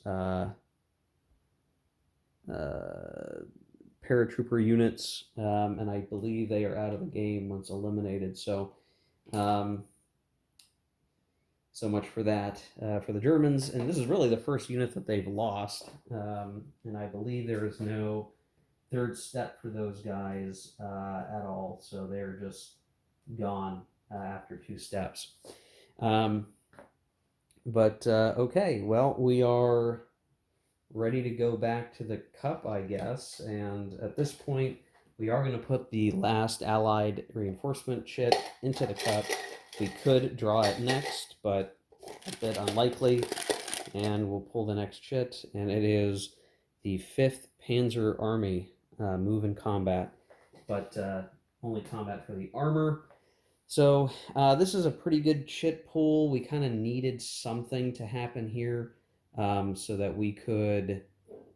Speaker 1: paratrooper units, and I believe they are out of the game once eliminated. So so much for that for the Germans. And this is really the first unit that they've lost, and I believe there is no third step for those guys at all, so they're just gone after 2 steps. Okay, well, we are ready to go back to the cup, I guess, and at this point we are going to put the last Allied reinforcement chit into the cup. We could draw it next, but a bit unlikely, and we'll pull the next chit, and it is the 5th Panzer Army, move in combat, but only combat for the armor. So this is a pretty good chit pull. We kind of needed something to happen here so that we could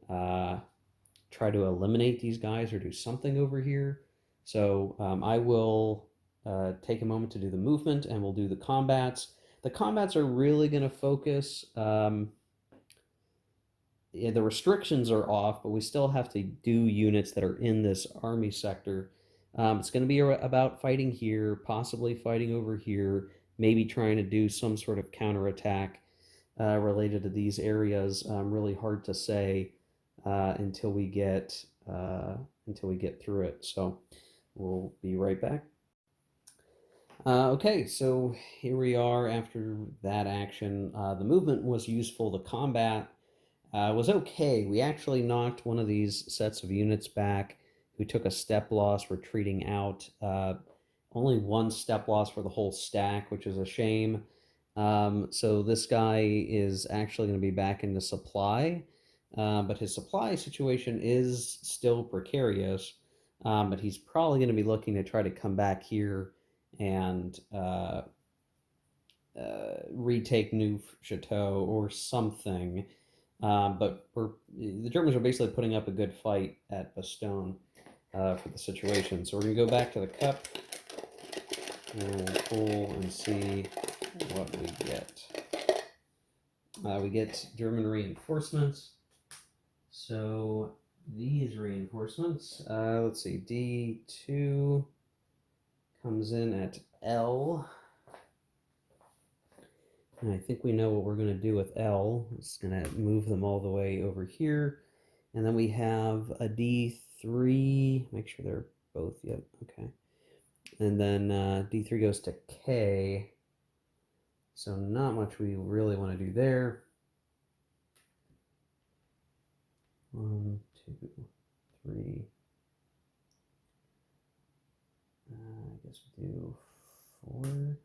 Speaker 1: try to eliminate these guys or do something over here. So I will take a moment to do the movement, and we'll do the combats. The combats are really going to focus. The restrictions are off, but we still have to do units that are in this army sector. It's going to be about fighting here, possibly fighting over here, maybe trying to do some sort of counterattack related to these areas. Really hard to say until we get through it. So we'll be right back. Okay, so here we are after that action. The movement was useful. The combat was okay. We actually knocked one of these sets of units back who took a step loss, retreating out. Only one step loss for the whole stack, which is a shame. So this guy is actually going to be back into supply, but his supply situation is still precarious. But he's probably going to be looking to try to come back here and retake New Chateau or something. But the Germans are basically putting up a good fight at Bastogne for the situation. So we're going to go back to the cup and we'll pull and see what we get. We get German reinforcements. So these reinforcements, let's see, D2 comes in at L. And I think we know what we're going to do with L. It's going to move them all the way over here. And then we have a D3. Make sure they're both, yep, okay. And then D3 goes to K. So not much we really want to do there. 1, 2, 3. I guess we do 4.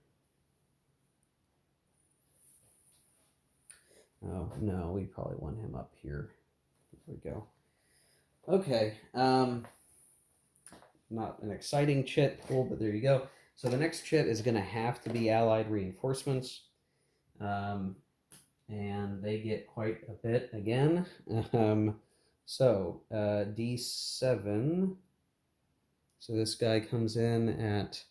Speaker 1: Oh, no, we probably want him up here. There we go. Okay. Not an exciting chit pull, but there you go. So the next chit is going to have to be Allied reinforcements. And they get quite a bit again. So D7. So this guy comes in at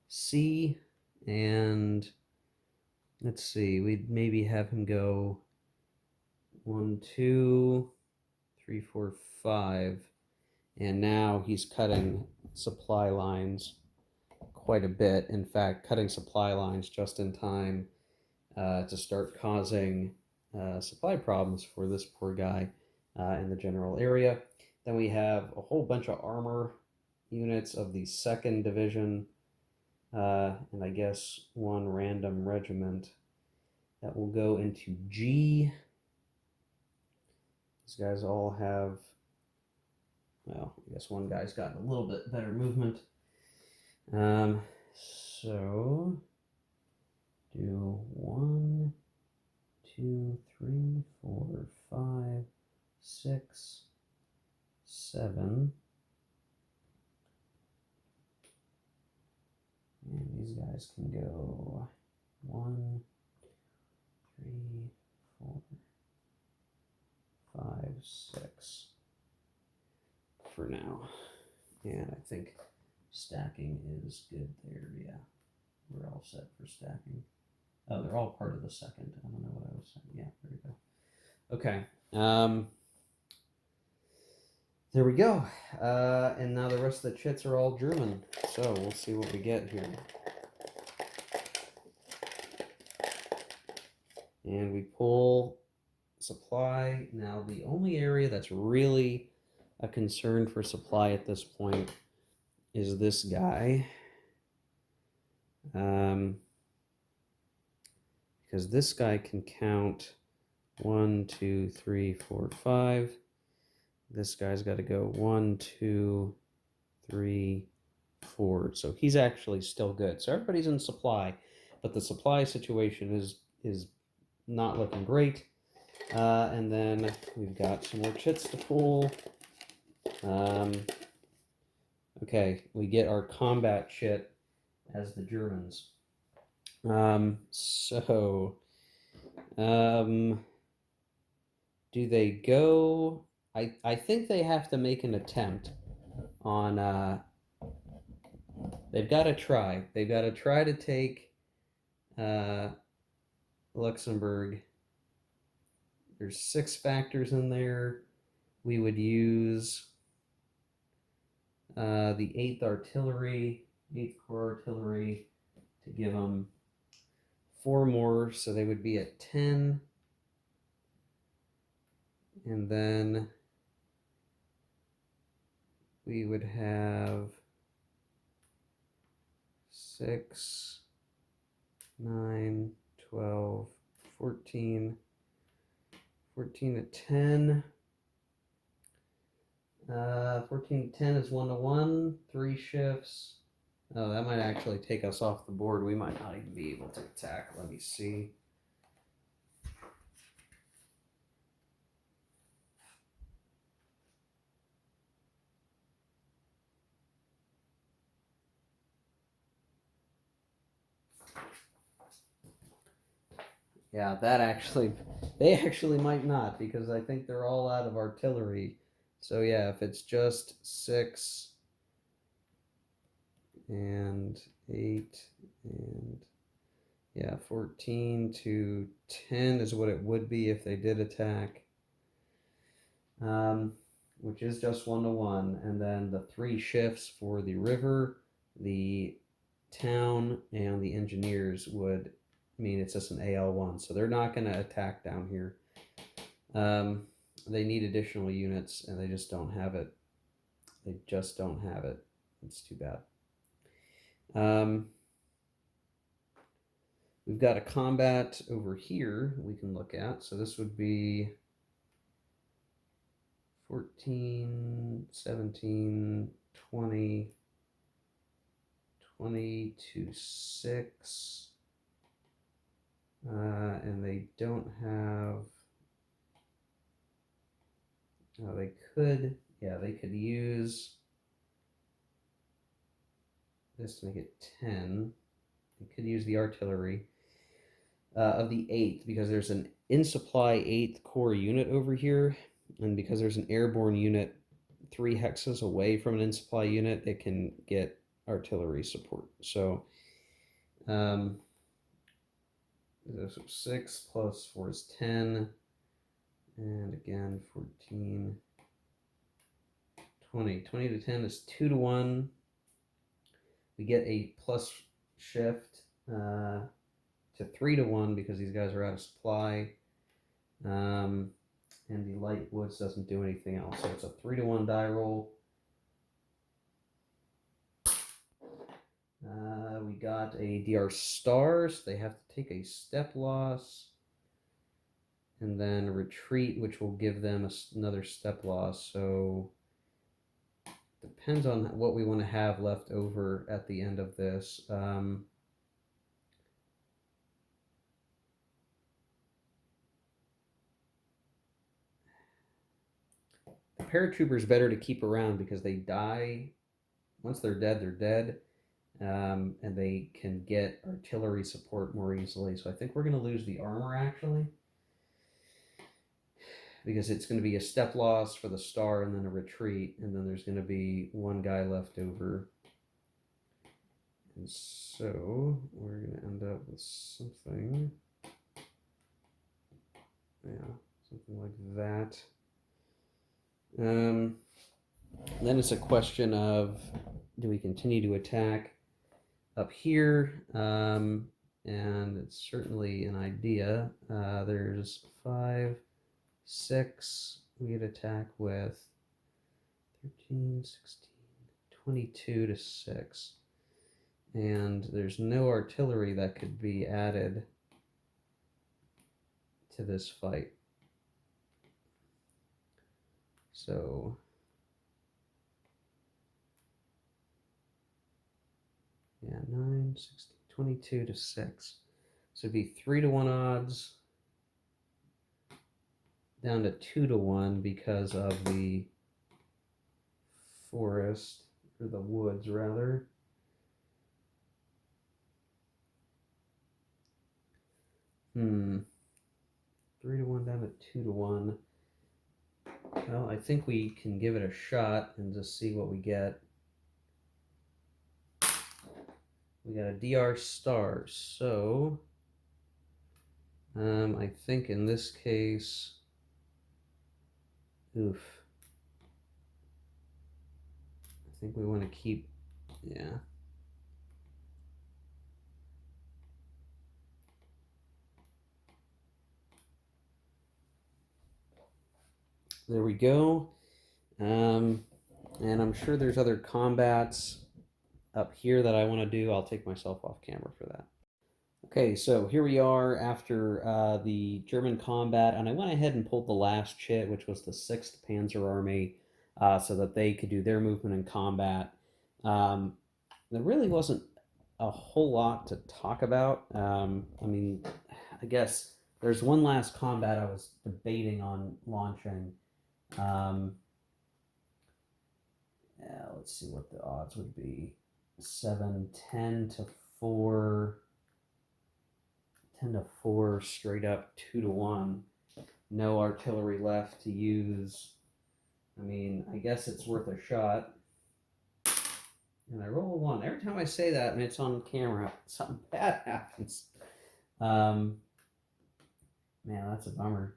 Speaker 1: C, and let's see, we'd maybe have him go 1, 2, 3, 4, 5. And now he's cutting supply lines quite a bit. In fact, cutting supply lines just in time to start causing supply problems for this poor guy in the general area. Then we have a whole bunch of armor units of the 2nd Division, and I guess one random regiment that will go into G. These guys all have, well, I guess one guy's gotten a little bit better movement. So do 1, 2, 3, 4, 5, 6, 7. And these guys can go 1, 3, 4, 5, 6 for now. And I think stacking is good there. Yeah, we're all set for stacking. Oh, they're all part of the 2nd. I don't know what I was saying. Yeah, there we go. Okay. There we go. And now the rest of the chits are all German. So we'll see what we get here. And we pull supply. Now the only area that's really a concern for supply at this point is this guy. Because this guy can count 1, 2, 3, 4, 5. This guy's got to go 1, 2, 3, 4. So he's actually still good. So everybody's in supply, but the supply situation is not looking great. And then we've got some more chits to pull. Okay, we get our combat chit as the Germans. Do they go? I think they have to make an attempt on. They've got to try. They've got to try to take Luxembourg. There's 6 factors in there. We would use the 8th Artillery, 8th Corps Artillery, to give them 4 more, so they would be at 10. And then we would have 6, 9, 12, 14, 14 to 10. 14 to 10 is 1 to 1, 3 shifts. Oh, that might actually take us off the board. We might not even be able to attack. Let me see. Yeah, they actually might not, because I think they're all out of artillery. So yeah, if it's just 6 and 8 and yeah, 14 to 10 is what it would be if they did attack. Which is just 1 to 1. And then the 3 shifts for the river, the town, and the engineers would mean it's just an AL1. So they're not going to attack down here. They need additional units, and they just don't have it. They just don't have it. It's too bad. We've got a combat over here we can look at. So this would be 14, 17, 20, 20 to 6. And they don't have... Oh, they could... Yeah, they could use this to make it 10. They could use the artillery of the 8th, because there's an in-supply 8th Corps unit over here, and because there's an airborne unit 3 hexes away from an in-supply unit, it can get artillery support. So, 6 plus 4 is 10, and again 14, 20. 20 to 10 is 2 to 1. We get a plus shift to 3 to 1 because these guys are out of supply. And the light woods doesn't do anything else. So it's a 3 to 1 die roll. We got a DR stars. They have to take a step loss and then retreat, which will give them another step loss. So depends on what we want to have left over at the end of this. The paratroopers better to keep around because they die. Once they're dead, they're dead. And they can get artillery support more easily. So I think we're going to lose the armor, actually, because it's going to be a step loss for the star and then a retreat, and then there's going to be 1 guy left over. And so we're going to end up with something, yeah, something like that. Then it's a question of, do we continue to attack up here? And it's certainly an idea. There's 5, 6. We'd attack with 13, 16, 22 to 6. And there's no artillery that could be added to this fight. So yeah, 9, 16, 22 to 6. So it'd be 3 to 1 odds down to 2 to 1 because of the forest, or the woods rather. Hmm. 3 to 1 down to 2 to 1. Well, I think we can give it a shot and just see what we get. We got a DR star, so I think in this case, oof. I think we want to keep, yeah. there we go. And I'm sure there's other combats up here that I want to do. I'll take myself off camera for that. Okay, so here we are after the German combat, and I went ahead and pulled the last chit, which was the 6th Panzer Army, so that they could do their movement in combat. There really wasn't a whole lot to talk about. I mean, I guess there's one last combat I was debating on launching. Let's see what the odds would be. 7-10 to 4. 10 to 4, straight up 2 to 1. No artillery left to use. I mean, I guess it's worth a shot. And I roll a 1. Every time I say that and it's on camera, something bad happens. Man, that's a bummer.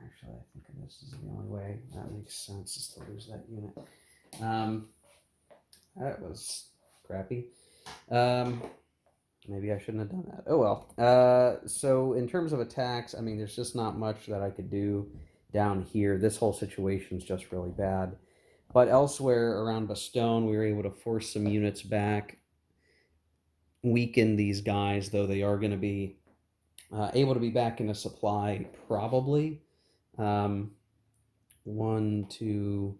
Speaker 1: Actually, I think this is the only way that makes sense, is to lose that unit. That was crappy. Maybe I shouldn't have done that. Oh well. So in terms of attacks, I mean, there's just not much that I could do down here. This whole situation is just really bad. But elsewhere around Bastogne, we were able to force some units back, weaken these guys, though they are going to be able to be back in a supply probably. 1, 2,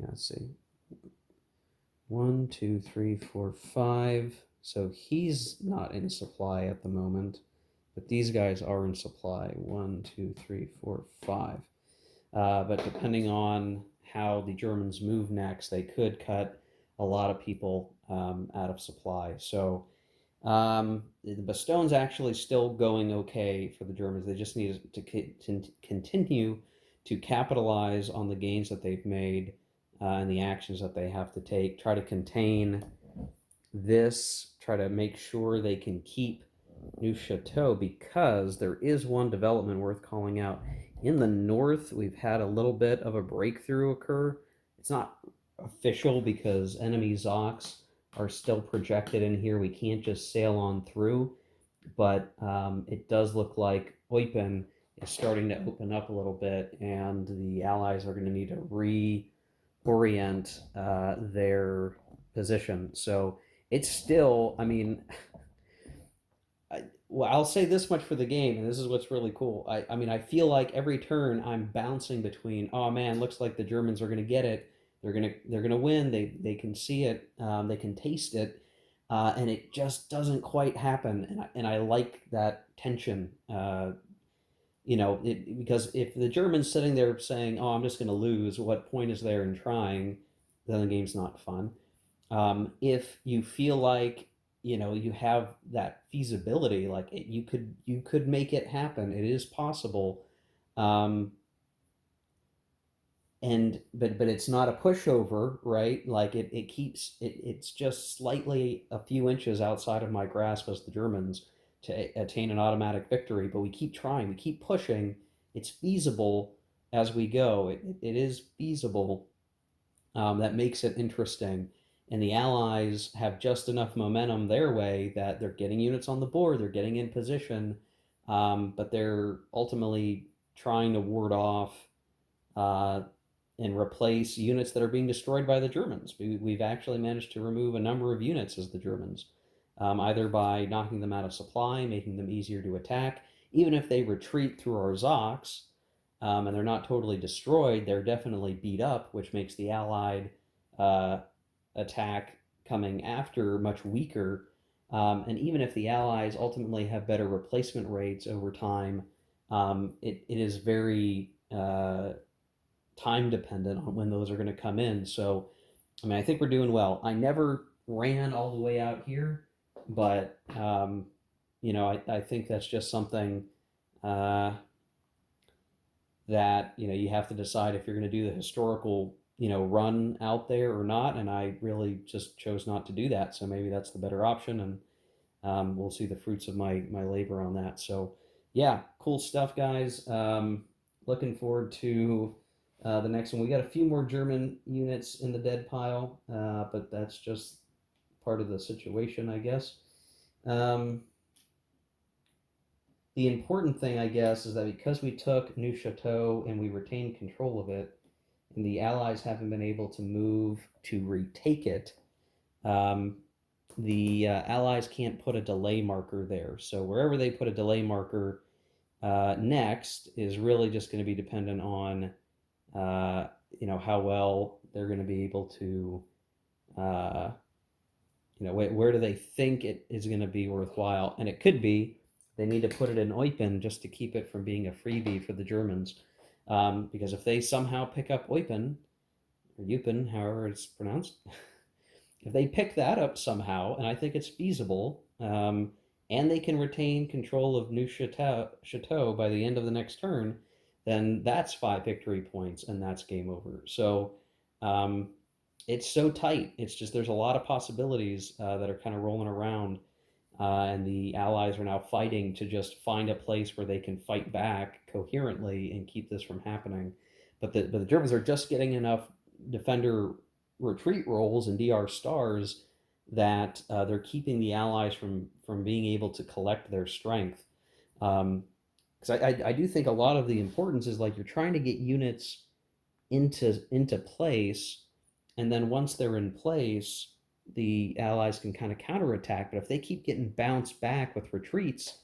Speaker 1: let's see. 1, 2, 3, 4, 5. So he's not in supply at the moment, but these guys are in supply. 1, 2, 3, 4, 5. But depending on how the Germans move next, they could cut a lot of people out of supply. So the Bastogne's actually still going okay for the Germans. They just need to continue to capitalize on the gains that they've made and the actions that they have to take. Try to contain this. Try to make sure they can keep Neufchâteau, because there is one development worth calling out. In the north, we've had a little bit of a breakthrough occur. It's not official because enemy Zocs are still projected in here. We can't just sail on through, but it does look like Eupen is starting to open up a little bit, and the Allies are going to need to reorient their position. So it's still, I mean, well, I'll say this much for the game, and this is what's really cool. I mean, I feel like every turn I'm bouncing between, oh man, looks like the Germans are going to get it. They're gonna win. They can see it. They can taste it, and it just doesn't quite happen. And I like that tension. Because if the German's sitting there saying, "Oh, I'm just going to lose," what point is there in trying? Then the game's not fun. If you feel like you have that feasibility, like you could make it happen. It is possible. But it's not a pushover, right? Like it's just slightly a few inches outside of my grasp as the Germans to attain an automatic victory. But we keep trying, we keep pushing. It's feasible as we go. It is feasible. That makes it interesting. And the Allies have just enough momentum their way that they're getting units on the board, they're getting in position, but they're ultimately trying to ward off and replace units that are being destroyed by the Germans. We've actually managed to remove a number of units as the Germans, either by knocking them out of supply, making them easier to attack. Even if they retreat through our Zocs, and they're not totally destroyed, they're definitely beat up, which makes the Allied attack coming after much weaker. And even if the Allies ultimately have better replacement rates over time, it is very time dependent on when those are going to come in. So, I mean, I think we're doing well. I never ran all the way out here, but I think that's just something that you have to decide if you're going to do the historical run out there or not. And I really just chose not to do that. So maybe that's the better option, and we'll see the fruits of my labor on that. So yeah, cool stuff, guys. Looking forward to the next one. We got a few more German units in the dead pile, but that's just part of the situation, I guess. the important thing, I guess, is that because we took Neuchâtel and we retained control of it, and the Allies haven't been able to move to retake it, um, the Allies can't put a delay marker there. So wherever they put a delay marker next is really just going to be dependent on how well they're going to be able to uh, where do they think it is going to be worthwhile, and it could be they need to put it in Eupen just to keep it from being a freebie for the Germans, because if they somehow pick up Eupen or Eupen, however it's pronounced, if they pick that up somehow, and I think it's feasible, and they can retain control of Neuchâtel by the end of the next turn, then that's 5 victory points, and that's game over. So um, it's so tight. It's just there's a lot of possibilities that are kind of rolling around, and the Allies are now fighting to just find a place where they can fight back coherently and keep this from happening. But the Germans are just getting enough defender retreat rolls and DR stars that they're keeping the Allies from being able to collect their strength. Because I do think a lot of the importance is like you're trying to get units into place, and then once they're in place, the Allies can kind of counterattack. But if they keep getting bounced back with retreats,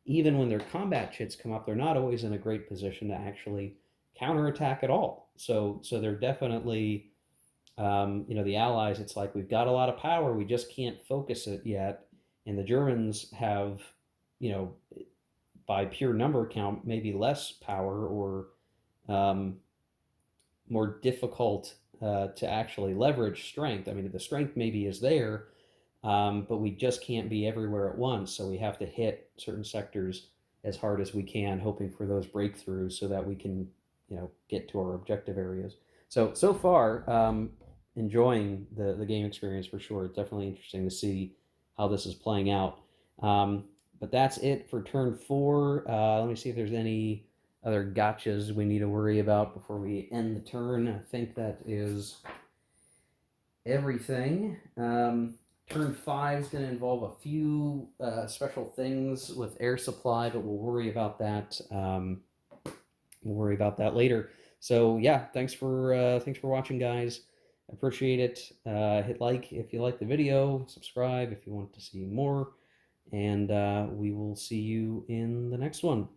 Speaker 1: even when their combat chits come up, they're not always in a great position to actually counterattack at all. So they're definitely the Allies, it's like we've got a lot of power, we just can't focus it yet. And the Germans have, you know, by pure number count, maybe less power or um, more difficult to actually leverage strength. I mean, the strength maybe is there, but we just can't be everywhere at once. So we have to hit certain sectors as hard as we can, hoping for those breakthroughs so that we can, get to our objective areas. So far, enjoying the game experience for sure. It's definitely interesting to see how this is playing out. But that's it for turn 4. Let me see if there's any other gotchas we need to worry about before we end the turn. I think that is everything. Turn 5 is going to involve a few special things with air supply, but we'll worry about that. We'll worry about that later. So yeah, thanks for watching, guys. Appreciate it. Hit like if you like the video, subscribe if you want to see more, and we will see you in the next one.